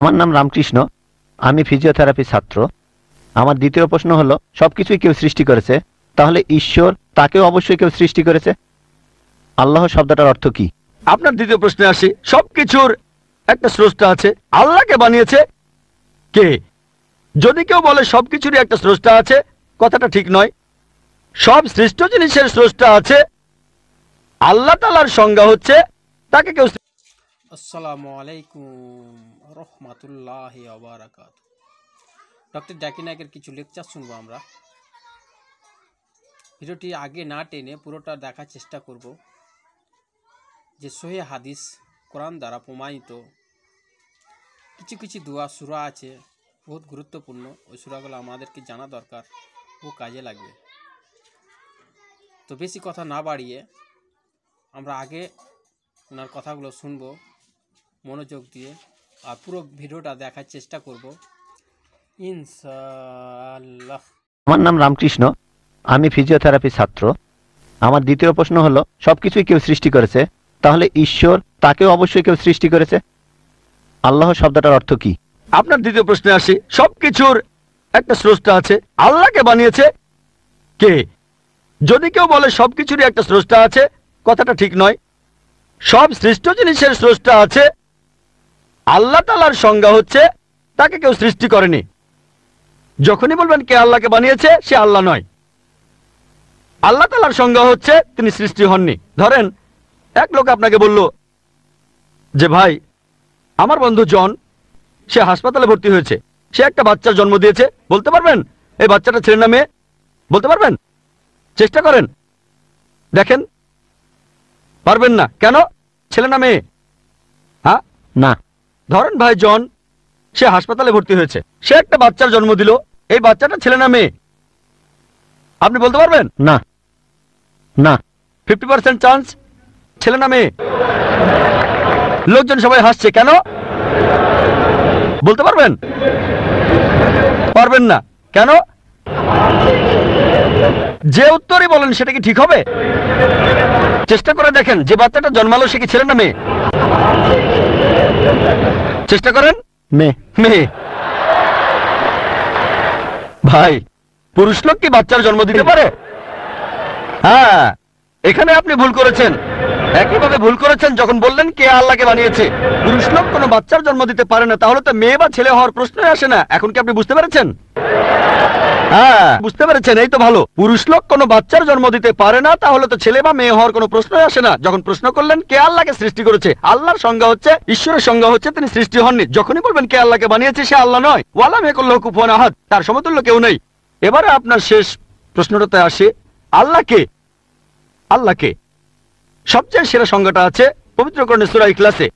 আমার নাম রামকৃষ্ণ, আমি ফিজিওথেরাপি ছাত্র। আমার দ্বিতীয় প্রশ্ন হলো, সবকিছুই কেউ সৃষ্টি করেছে, তাহলে ঈশ্বর তাকেও অবশ্যই কেউ সৃষ্টি করেছে। আল্লাহ শব্দটার অর্থ কি? আপনার দ্বিতীয় প্রশ্নে আসি। সবকিছুর একটা স্রষ্টা আছে, আল্লাহকে বানিয়েছে কে? যদি কেউ বলে সবকিছুরই একটা স্রষ্টা আছে, কথাটা ঠিক নয়। সব সৃষ্ট জিনিসের স্রষ্টা আছে, আল্লাহ তাআলার সংজ্ঞা হচ্ছে তাকে কেউ। আসসালামু আলাইকুম রহমাতুল্লাহি ওয়া বারাকাতুহু। ডক্টর জাকির নায়েকের কিছু লেকচার শুনবো আমরা। ভিডিওটি আগে না টেনে পুরোটা দেখার চেষ্টা করব। যে সহিহ হাদিস কোরআন দ্বারা প্রমাণিত কিছু কিছু দোয়া সূরা আছে, বহুত গুরুত্বপূর্ণ। ওই সূরাগুলো আমাদেরকে জানা দরকার ও কাজে লাগবে। তো বেশি কথা না বাড়িয়ে আমরা আগে ওনার কথাগুলো শুনবো মনোযোগ দিয়ে, আর পুরো ভিডিওটা দেখার চেষ্টা করব ইনশাআল্লাহ। আমার নাম রামকৃষ্ণ, আমি ফিজিওথেরাপি ছাত্র। আমার দ্বিতীয় প্রশ্ন হলো, সবকিছুই কেউ সৃষ্টি করেছে, তাহলে ঈশ্বর তাকেও অবশ্যই কেউ সৃষ্টি করেছে। আল্লাহ শব্দটার অর্থ কি? আপনার দ্বিতীয় প্রশ্নে আসি। সবকিছুর একটা স্রষ্টা আছে, আল্লাহকে বানিয়েছে কে? যদি কেউ বলে সবকিছুরই একটা স্রষ্টা আছে, কথাটা ঠিক নয়। সব সৃষ্ট জিনিসের স্রষ্টা আছে, আল্লাহ তাআলার সংজ্ঞা হচ্ছে তাকে কেউ সৃষ্টি করেনি। যখনই বলবেন কে আল্লাহকে বানিয়েছে, সে আল্লাহ নয়। আল্লাহ তাআলার সংজ্ঞা হচ্ছে তিনি সৃষ্টি হননি। ধরেন এক লোক আপনাকে বলল যে ভাই, আমার বন্ধু জন, সে হাসপাতালে ভর্তি হয়েছে, সে একটা বাচ্চার জন্ম দিয়েছে। বলতে পারবেন এই বাচ্চাটা ছেলে না মেয়ে? বলতে পারবেন? চেষ্টা করেন, দেখেন। পারবেন না কেন? ছেলে না মেয়ে? হ্যাঁ না। ধরেন ভাই জন, সে হাসপাতালে ভর্তি হয়েছে, সে একটা বাচ্চার জন্ম দিল, এই বাচ্চাটা ছেলে না মেয়ে? আপনি বলতে পারবেন? না। না। 50% চান্স ছেলে না মেয়ে। লোকজন সবাই হাসছে কেন? বলতে পারবেন? পারবেন না কেন? যে উত্তরই বলেন সেটা কি ঠিক হবে? চেষ্টা করে দেখেন, যে বাচ্চাটা জন্মালো সে কি ছেলে না মেয়ে? চেষ্টা করেন। মেয়ে। মেয়ে। ভাই, পুরুষ লোক কি বাচ্চার জন্ম দিতে পারে? হ্যাঁ, এখানে আপনি ভুল করেছেন। একইভাবে ভুল করেছেন যখন বললেন কে আল্লাহকে বানিয়েছে। পুরুষ লোক কোনো বাচ্চার জন্ম দিতে পারে না, তাহলে তো মেয়ে বা ছেলে হওয়ার প্রশ্নই আসে না। এখন কি আপনি বুঝতে পেরেছেন? হ্যাঁ, বুঝতে পেরেছেন, এই তো ভালো। পুরুষ লোক কোনো বাচ্চার জন্ম দিতে পারে না, তাহলে তো ছেলে বা মেয়ে হওয়ার কোনো প্রশ্নই আসে না। যখন প্রশ্ন করলেন কে আল্লাহকে সৃষ্টি করেছে, আল্লাহর সংজ্ঞা হচ্ছে, ঈশ্বরের সংজ্ঞা হচ্ছে তিনি সৃষ্টি হননি। যখনই বলবেন কে আল্লাহকে বানিয়েছে, সে আল্লাহ নয়। ওয়ালাম ইয়াকুল লাহু কুফুয়ান আহাদ, তার সমতুল্য কেউ নেই। এবারে আপনার শেষ প্রশ্নটাতে আসে, আল্লাহকে। আল্লাহকে সবচেয়ে সেরা সংজ্ঞাটা আছে পবিত্র কোরআনের সূরা ইখলাসে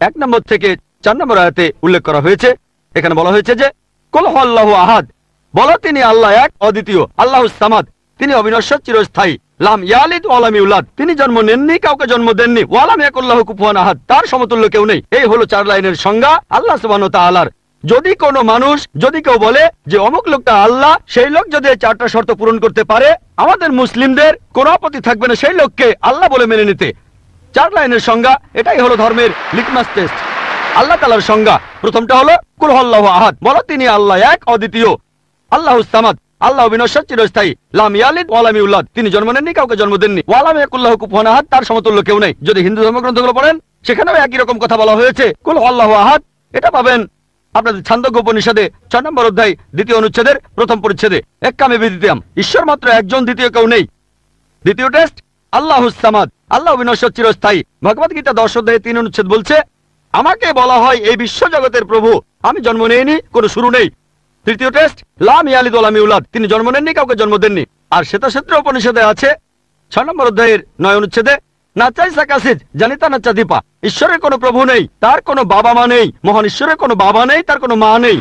1 নম্বর থেকে 4 নম্বর আয়াতে উল্লেখ করা হয়েছে। এখানে বলা হয়েছে যে কুল হুয়াল্লাহু আহাদ, বলো তিনি আল্লাহ এক, অদ্বিতীয়। আল্লাহুস সামাদ, তিনি অবিনশ্বর, চিরস্থায়ী। লাম ইয়ালিদ ওয়া লাম ইউলাদ, তিনি জন্ম নেননি, কাউকে জন্ম দেননি। ওয়া লাম ইয়াকুল লাহু কুফুয়ান আহাদ, তার সমতুল্য কেউ নেই। এই হলো 4 লাইনের সংজ্ঞা আল্লাহ সুবহানাহু ওয়া তাআলার। যদি কোনো মানুষ, যদি কেউ বলে যে অমুক লোকটা আল্লাহ, সেই লোক যদি এই 4টা শর্ত পূরণ করতে পারে, আমাদের মুসলিমদের কোনো আপত্তি থাকবে না সেই লোককে আল্লাহ বলে মেনে নিতে। 4 লাইনের সংজ্ঞা, এটাই হলো ধর্মের লিটমাস টেস্ট। আল্লাহ তাআলার সংজ্ঞা প্রথমটা হলো কুল হুয়াল্লাহু আহাদ, বলো তিনি আল্লাহ এক, অদ্বিতীয়। আল্লাহুস সামাদ, আল্লাহ অবিনশ্বর, চিরস্থায়ী। লাম ইয়ালিদ ওয়া লাম ইউলাদ, তিনি জন্ম নেননি, কাউকে জন্ম দেননি। ওয়া লাম ইয়াকুল লাহু কুফুয়ান আহাদ, তার সমতুল্য কেউ নেই। যদি হিন্দু ধর্মগ্রন্থগুলো পড়েন, সেখানেও একই রকম কথা বলা হয়েছে, কুল হুয়াল্লাহু আহাদ। এটা পাবেন আপনাদের ছান্দোগ্য উপনিষদে 6 নম্বর অধ্যায় 2য় অনুচ্ছেদের 1ম পরিচ্ছেদে। এক্কামে বিদিতাম, ঈশ্বর মাত্র একজন, দ্বিতীয় কেউ নেই। দ্বিতীয় টেস্ট আল্লাহুস সামাদ, আল্লাহ অবিনশ্বর, চিরস্থায়ী। ভগবত গীতা 10 অধ্যায়ে 3 অনুচ্ছেদ বলছে, আমাকে বলা হয় এই বিশ্ব জগতের প্রভু, আমি জন্ম নেইনি, কোনো শুরু নেই। তৃতীয় টেস্ট লাম ইয়ালিদ ওয়া লাম ইউলাদ, তিনি জন্ম নেননি, কাউকে জন্ম দেননি। আর শ্বেতাক্ষেত্র উপনিষদে আছে 6 নম্বর অধ্যায়ের 9 অনুচ্ছেদে, নাচাই সাকাসিজ জানিতা নাচা দীপা, ঈশ্বরের কোনো প্রভু নেই, তার কোনো বাবা মা নেই। মহান ঈশ্বরের কোনো বাবা নেই, তার কোনো মা নেই।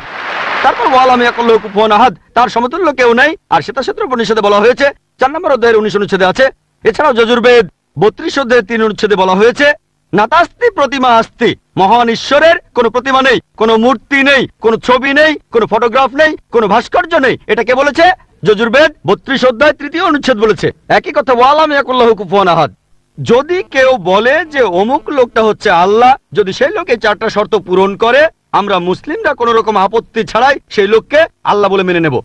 তারপর ওয়ালাম ইয়াকুল লাহু কুফুয়ান আহাদ, তার সমতুল্য কেউ নেই। আর শ্বেতাক্ষেত্র উপনিষদে বলা হয়েছে 4 নম্বর অধ্যায়ের 19 অনুচ্ছেদে আছে। এছাড়াও যজুর্বেদ 32 অধ্যায়ের 3 অনুচ্ছেদে বলা হয়েছে, নাতাস্তি প্রতিমা আস্তি, মহান ঈশ্বরের কোনো প্রতিমা নেই, কোনো মূর্তি নেই, কোনো ছবি নেই, কোনো ফটোগ্রাফ নেই, কোনো ভাস্কর্য নেই। এটা কে বলেছে? যজুর্বেদ 32 অধ্যায় 3য় অনুচ্ছেদ বলেছে একই কথা, ওয়ালাম ইয়াকুল লাহু কুফুয়ান আহাদ। যদি কেউ বলে যে অমুক লোকটা হচ্ছে আল্লাহ, যদি সেই লোক এই 4টা শর্ত পূরণ করে, আমরা মুসলিমরা কোনো রকম আপত্তি ছাড়াই সেই লোককে আল্লাহ বলে মেনে নেব।